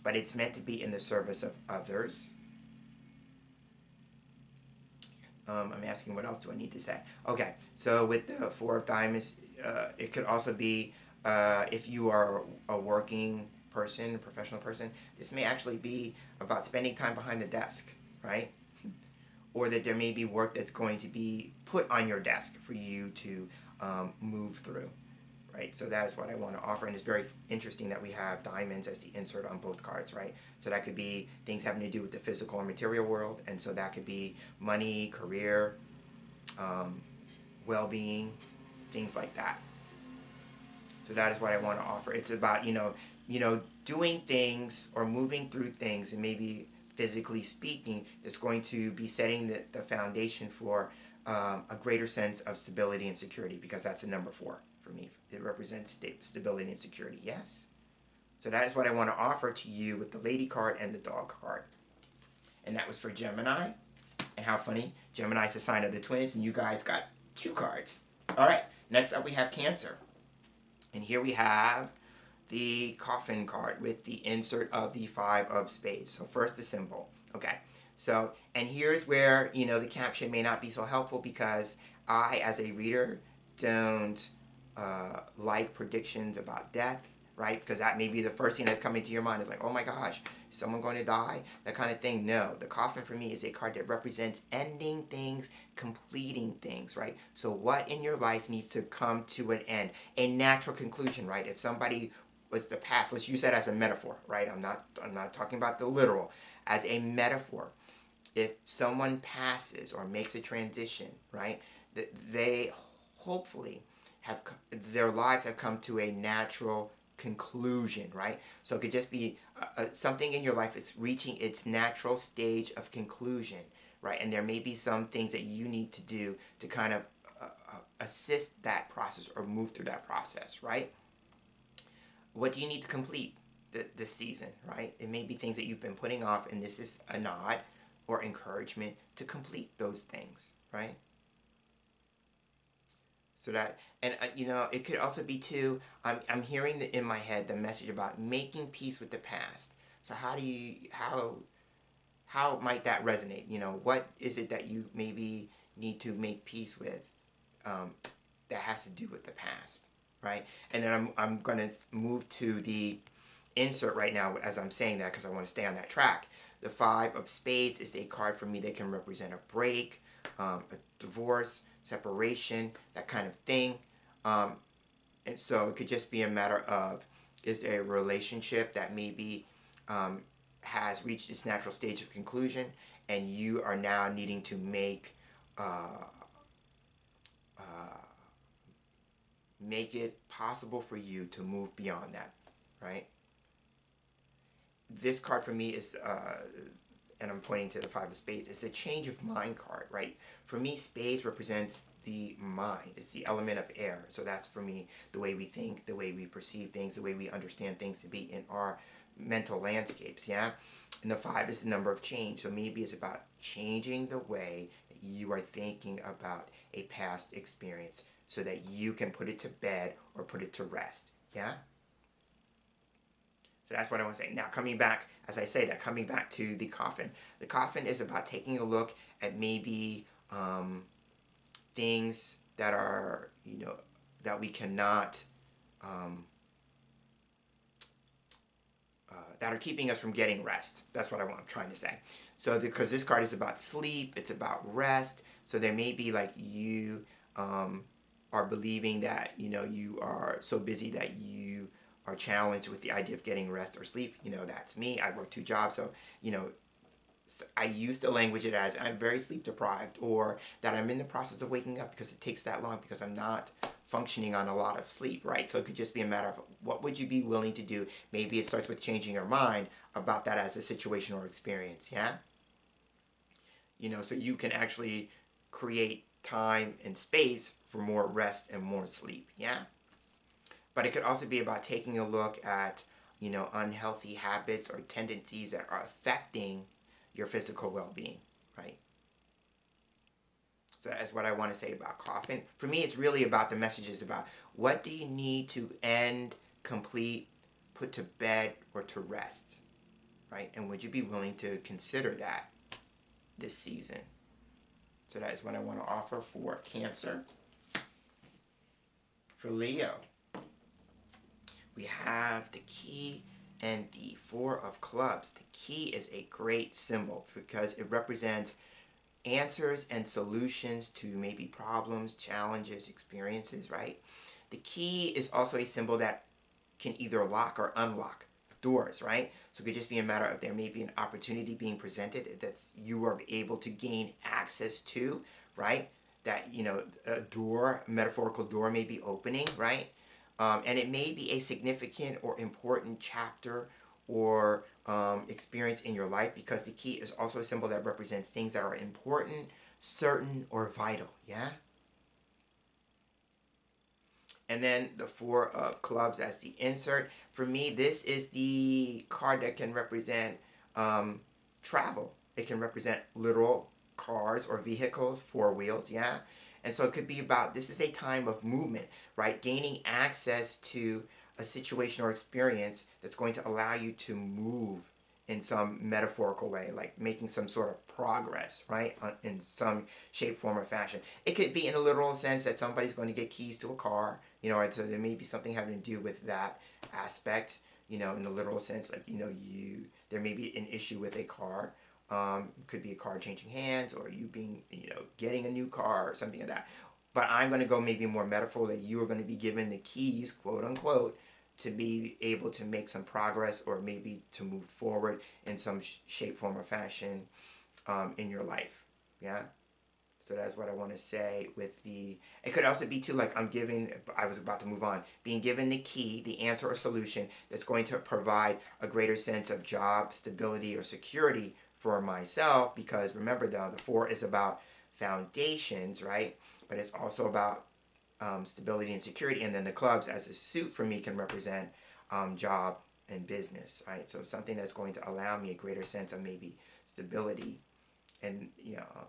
But it's meant to be in the service of others. I'm asking, what else do I need to say? Okay, so with the Four of Diamonds, it could also be if you are a working person, a professional person, this may actually be about spending time behind the desk, right? Or that there may be work that's going to be put on your desk for you to move through, right? So that is what I want to offer, and it's very interesting that we have diamonds as the insert on both cards, right? So that could be things having to do with the physical and material world, and so that could be money, career, well-being, things like that. So that is what I want to offer. It's about, doing things or moving through things, and maybe physically speaking, that's going to be setting the foundation for a greater sense of stability and security, because that's a number 4 for me. It represents stability and security. Yes. So that is what I want to offer to you with the lady card and the dog card. And that was for Gemini. And how funny, Gemini is the sign of the twins, and you guys got 2 cards. All right, next up we have Cancer. And here we have the coffin card with the insert of the 5 of spades. So first the symbol. Okay, so, and here's where, the caption may not be so helpful, because I, as a reader, don't like predictions about death, right? Because that may be the first thing that's coming to your mind. Is like, oh my gosh, is someone going to die? That kind of thing. No, the coffin for me is a card that represents ending things, completing things, right? So what in your life needs to come to an end? A natural conclusion, right? If somebody was to pass, let's use that as a metaphor, right? I'm not talking about the literal. As a metaphor, if someone passes or makes a transition, right, they hopefully have, their lives have come to a natural conclusion, right? So it could just be something in your life is reaching its natural stage of conclusion, right? And there may be some things that you need to do to kind of assist that process or move through that process, right? What do you need to complete this season, right? It may be things that you've been putting off, and this is a nod or encouragement to complete those things, right? So that, and it could also be too, I'm hearing in my head the message about making peace with the past. So how might that resonate? What is it that you maybe need to make peace with, that has to do with the past, right? And then I'm going to move to the insert right now as I'm saying that, because I want to stay on that track. The 5 of spades is a card for me that can represent a break, a divorce, separation, that kind of thing. And so it could just be a matter of, is there a relationship that maybe has reached its natural stage of conclusion, and you are now needing to make it possible for you to move beyond that, right? This card for me is, and I'm pointing to the 5 of spades, it's a change of mind card, right? For me, spades represents the mind. It's the element of air. So that's, for me, the way we think, the way we perceive things, the way we understand things to be in our mental landscapes, yeah? And the 5 is the number of change. So maybe it's about changing the way that you are thinking about a past experience so that you can put it to bed or put it to rest, yeah? So that's what I want to say. Now, coming back, as I say that, coming back to the coffin. The coffin is about taking a look at maybe things that are, that we cannot, that are keeping us from getting rest. That's what I'm trying to say. So, because this card is about sleep, it's about rest. So there may be like you are believing that, you are so busy that you are challenged with the idea of getting rest or sleep. That's me. I work 2 jobs. So, I used to language it as I'm very sleep deprived, or that I'm in the process of waking up because it takes that long because I'm not functioning on a lot of sleep, right? So it could just be a matter of what would you be willing to do? Maybe it starts with changing your mind about that as a situation or experience, yeah? So you can actually create time and space for more rest and more sleep, yeah? But it could also be about taking a look at, unhealthy habits or tendencies that are affecting your physical well-being, right? So that's what I want to say about coffin. For me, it's really about the messages about what do you need to end, complete, put to bed, or to rest, right? And would you be willing to consider that this season? So that is what I want to offer for Cancer. For Leo, we have the key and the 4 of clubs. The key is a great symbol because it represents answers and solutions to maybe problems, challenges, experiences, right? The key is also a symbol that can either lock or unlock doors, right? So it could just be a matter of there may be an opportunity being presented that you are able to gain access to, right? That, a door, a metaphorical door may be opening, right? And it may be a significant or important chapter or experience in your life, because the key is also a symbol that represents things that are important, certain, or vital. Yeah? And then the Four of Clubs as the insert. For me, this is the card that can represent travel. It can represent literal cars or vehicles, four wheels, yeah? And so it could be about, this is a time of movement, right? Gaining access to a situation or experience that's going to allow you to move in some metaphorical way, like making some sort of progress, right? In some shape, form, or fashion. It could be in a literal sense that somebody's going to get keys to a car, you know, right? So there may be something having to do with that aspect, you know, in the literal sense, like, you know, there may be an issue with a car. Could be a car changing hands, or you being, you know, getting a new car or something like that. But I'm going to go maybe more metaphor, that you are going to be given the keys, quote unquote, to be able to make some progress, or maybe to move forward in some shape, form, or fashion in your life. Yeah? So that's what I want to say with the... It could also be too, like, I was about to move on. Being given the key, the answer or solution that's going to provide a greater sense of job stability or security for myself, because remember, the four is about foundations, right? But it's also about stability and security. And then the clubs as a suit for me can represent job and business, right? So something that's going to allow me a greater sense of maybe stability, and, you know,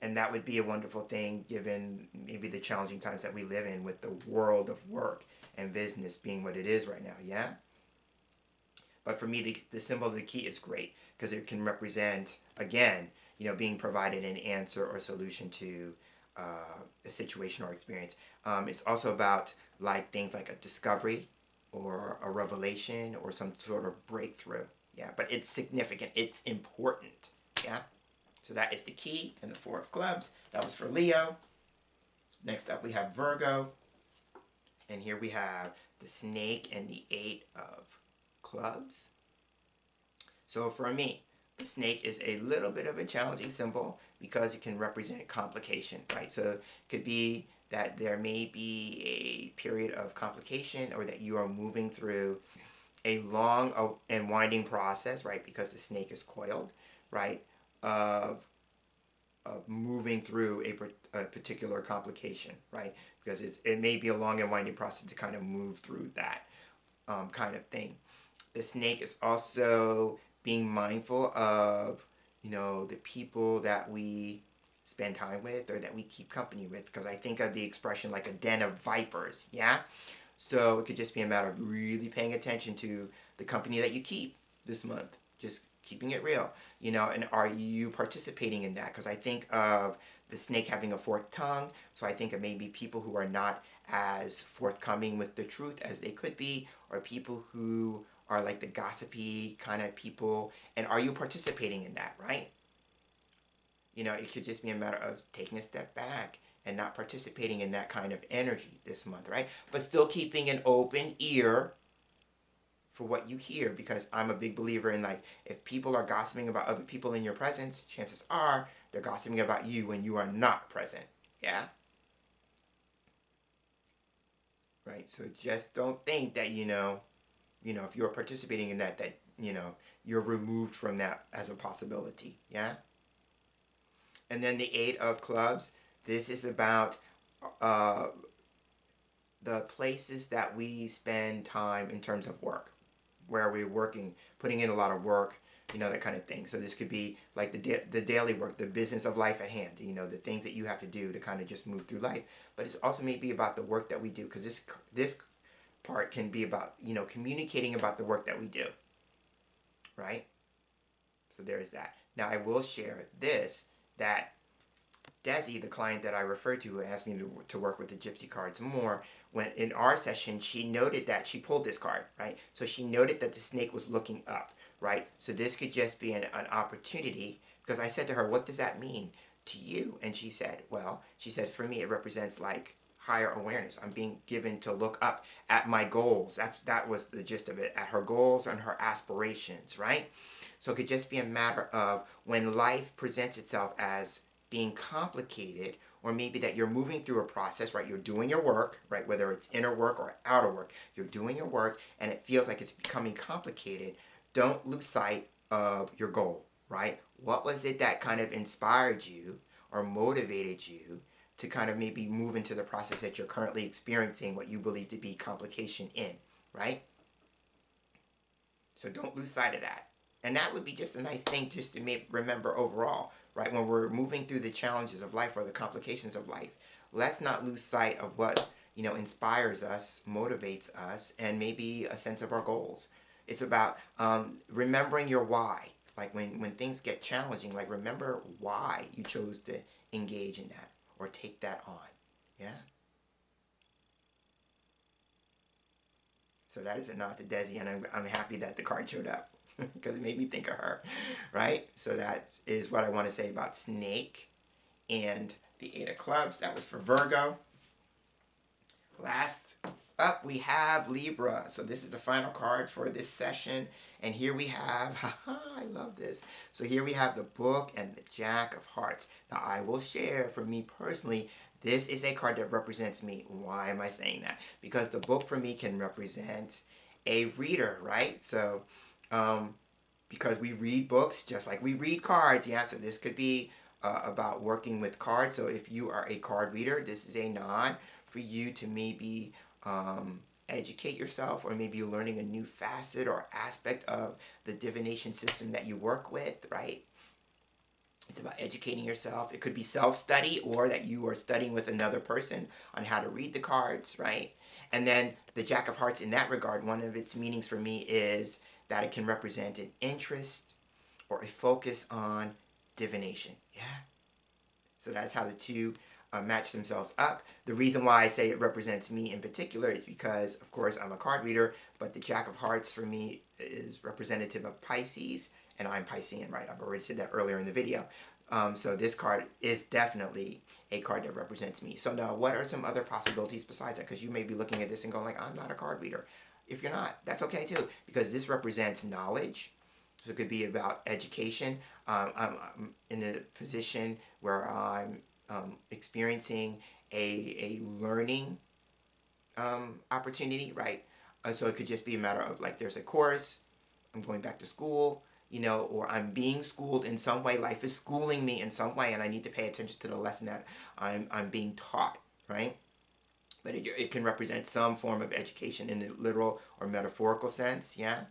and that would be a wonderful thing given maybe the challenging times that we live in, with the world of work and business being what it is right now, yeah? But for me, the symbol of the key is great, because it can represent, again, you know, being provided an answer or solution to a situation or experience. It's also about, like, things like a discovery or a revelation or some sort of breakthrough. Yeah, but it's significant. It's important. Yeah. So that is the key and the Four of Clubs. That was for Leo. Next up, we have Virgo. And here we have the snake and the Eight of Clubs. So for me, the snake is a little bit of a challenging symbol, because it can represent complication, right? So it could be that there may be a period of complication, or that you are moving through a long and winding process, right? Because the snake is coiled, right? Of moving through a particular complication, right? Because it may be a long and winding process to kind of move through that kind of thing. The snake is also being mindful of, you know, the people that we spend time with, or that we keep company with, because I think of the expression like a den of vipers, yeah? So it could just be a matter of really paying attention to the company that you keep this month, just keeping it real, you know, and are you participating in that? Because I think of the snake having a forked tongue, so I think of maybe people who are not as forthcoming with the truth as they could be, or people who are like the gossipy kind of people, and are you participating in that, right? You know, it could just be a matter of taking a step back and not participating in that kind of energy this month, right? But still keeping an open ear for what you hear, because I'm a big believer in, like, if people are gossiping about other people in your presence, chances are they're gossiping about you when you are not present, yeah? Right? So just don't think that, if you're participating in that, you're removed from that as a possibility, yeah? And then the Eight of Clubs, this is about the places that we spend time in terms of work, where we're working, putting in a lot of work, that kind of thing. So this could be like the daily work, the business of life at hand, the things that you have to do to kind of just move through life. But it's also maybe about the work that we do, because this part can be about, communicating about the work that we do, right? So there's that. Now I will share this, that Desi, the client that I referred to, who asked me to work with the Gypsy cards more, when in our session, she noted that she pulled this card, right? So she noted that the snake was looking up, right? So this could just be an opportunity, because I said to her, what does that mean to you? And she said, for me, it represents like higher awareness. I'm being given to look up at my goals. That was the gist of it, at her goals and her aspirations, right? So it could just be a matter of when life presents itself as being complicated, or maybe that you're moving through a process, right? You're doing your work, right? Whether it's inner work or outer work, you're doing your work and it feels like it's becoming complicated. Don't lose sight of your goal, right? What was it that kind of inspired you or motivated you to kind of maybe move into the process that you're currently experiencing what you believe to be complication in, right? So don't lose sight of that. And that would be just a nice thing just to remember overall, right? When we're moving through the challenges of life or the complications of life, let's not lose sight of what, inspires us, motivates us, and maybe a sense of our goals. It's about remembering your why. Like when things get challenging, like remember why you chose to engage in that or take that on. Yeah? So that is a nod to Desi, and I'm happy that the card showed up because it made me think of her, right? So that is what I want to say about Snake and the Eight of Clubs. That was for Virgo. Last up, we have Libra. So this is the final card for this session. And here we have, I love this. So here we have the Book and the Jack of Hearts. Now I will share, for me personally, this is a card that represents me. Why am I saying that? Because the Book for me can represent a reader, right? So, because we read books just like we read cards, yeah? So this could be about working with cards. So if you are a card reader, this is a nod for you to maybe educate yourself, or maybe you're learning a new facet or aspect of the divination system that you work with, right? It's about educating yourself. It could be self-study, or that you are studying with another person on how to read the cards, right? And then the Jack of Hearts, in that regard, one of its meanings for me is that it can represent an interest or a focus on divination. Yeah? So that's how the two match themselves up. The reason why I say it represents me in particular is because, of course, I'm a card reader, but the Jack of Hearts for me is representative of Pisces, and I'm Piscean, right? I've already said that earlier in the video. So this card is definitely a card that represents me. So now, what are some other possibilities besides that? Because you may be looking at this and going like, I'm not a card reader. If you're not, that's okay too, because this represents knowledge. So it could be about education. I'm in a position where I'm experiencing a learning opportunity, right? So it could just be a matter of like there's a course, I'm going back to school, or I'm being schooled in some way. Life is schooling me in some way, and I need to pay attention to the lesson that I'm being taught, right? But it can represent some form of education in the literal or metaphorical sense, yeah?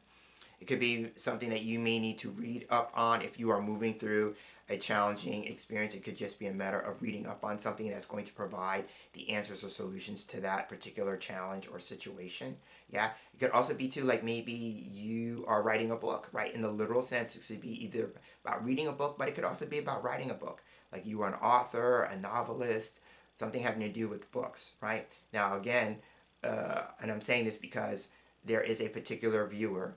It could be something that you may need to read up on if you are moving through a challenging experience. It could just be a matter of reading up on something that's going to provide the answers or solutions to that particular challenge or situation. Yeah. It could also be too, like maybe you are writing a book, right? In the literal sense, it could be either about reading a book, but it could also be about writing a book. Like you are an author, a novelist, something having to do with books, right? Now, again, and I'm saying this because there is a particular viewer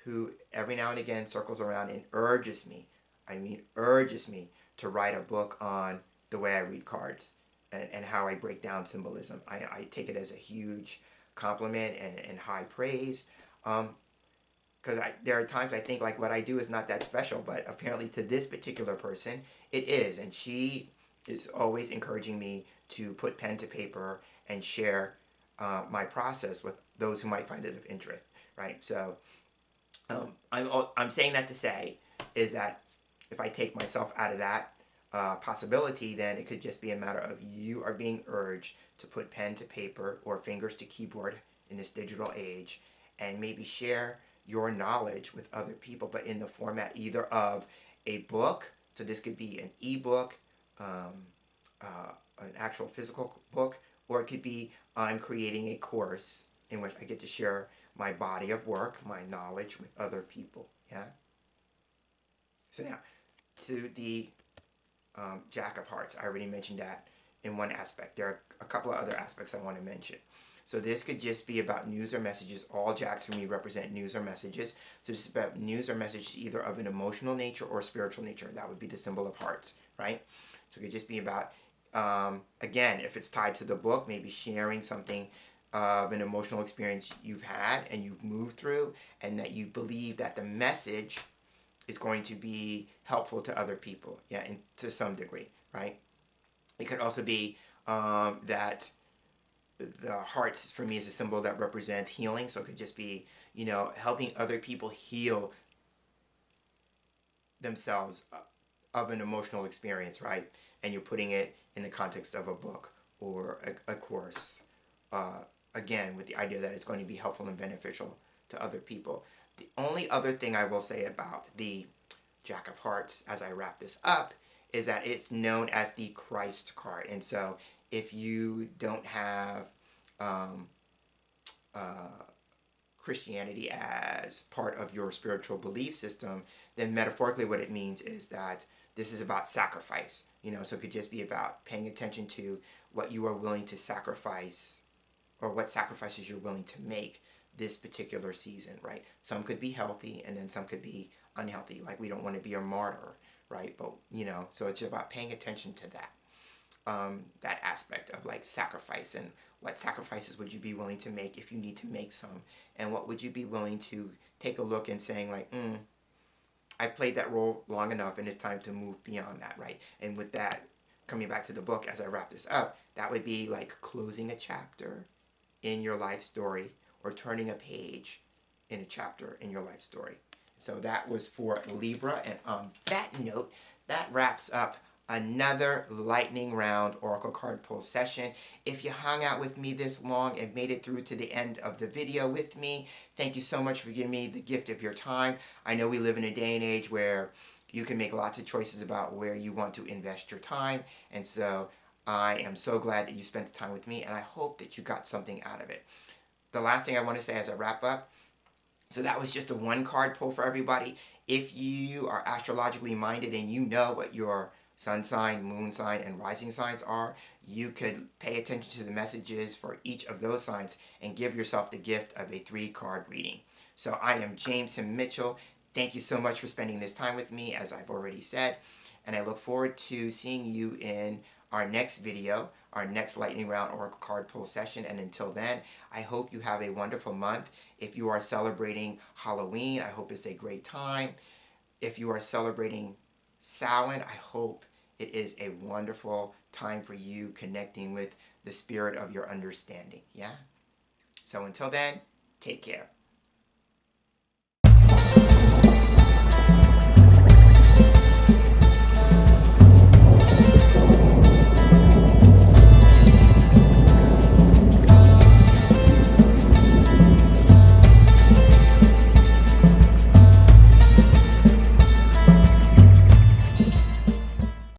who every now and again circles around and urges me to write a book on the way I read cards and how I break down symbolism. I take it as a huge compliment and high praise, because there are times I think like what I do is not that special, but apparently to this particular person it is, and she is always encouraging me to put pen to paper and share my process with those who might find it of interest, right? So I'm saying that to say is that if I take myself out of that possibility, then it could just be a matter of you are being urged to put pen to paper or fingers to keyboard in this digital age and maybe share your knowledge with other people, but in the format either of a book, so this could be an ebook, an actual physical book, or it could be I'm creating a course in which I get to share my body of work, my knowledge with other people. Yeah. So now, to the Jack of Hearts, I already mentioned that in one aspect. There are a couple of other aspects I want to mention. So this could just be about news or messages. All Jacks for me represent news or messages. So this is about news or messages either of an emotional nature or spiritual nature. That would be the symbol of hearts, right? So it could just be about, again, if it's tied to the book, maybe sharing something of an emotional experience you've had and you've moved through, and that you believe that the message is going to be helpful to other people, yeah, and to some degree, right? It could also be that the hearts for me is a symbol that represents healing. So it could just be, helping other people heal themselves of an emotional experience, right? And you're putting it in the context of a book or a course. Again, with the idea that it's going to be helpful and beneficial to other people. The only other thing I will say about the Jack of Hearts as I wrap this up is that it's known as the Christ card. And so if you don't have um, Christianity as part of your spiritual belief system, then metaphorically what it means is that this is about sacrifice. So it could just be about paying attention to what you are willing to sacrifice or what sacrifices you're willing to make this particular season, right? Some could be healthy and then some could be unhealthy. Like we don't want to be a martyr, right? But, so it's about paying attention to that aspect of like sacrifice, and what sacrifices would you be willing to make if you need to make some, and what would you be willing to take a look and saying like, I played that role long enough and it's time to move beyond that, right? And with that, coming back to the book as I wrap this up, that would be like closing a chapter in your life story or turning a page in a chapter in your life story. So that was for Libra. And on that note, that wraps up another lightning round oracle card pull session. If you hung out with me this long and made it through to the end of the video with me, thank you so much for giving me the gift of your time. I know we live in a day and age where you can make lots of choices about where you want to invest your time, and so I am so glad that you spent the time with me, and I hope that you got something out of it. The last thing I want to say as I wrap up, so that was just a one card pull for everybody. If you are astrologically minded and you know what your sun sign, moon sign, and rising signs are, you could pay attention to the messages for each of those signs and give yourself the gift of a 3-card reading. So I am James Mitchell. Thank you so much for spending this time with me, as I've already said, and I look forward to seeing you in our next video, our next lightning round oracle card pull session. And until then, I hope you have a wonderful month. If you are celebrating Halloween, I hope it's a great time. If you are celebrating Samhain, I hope it is a wonderful time for you connecting with the spirit of your understanding. Yeah? So until then, take care.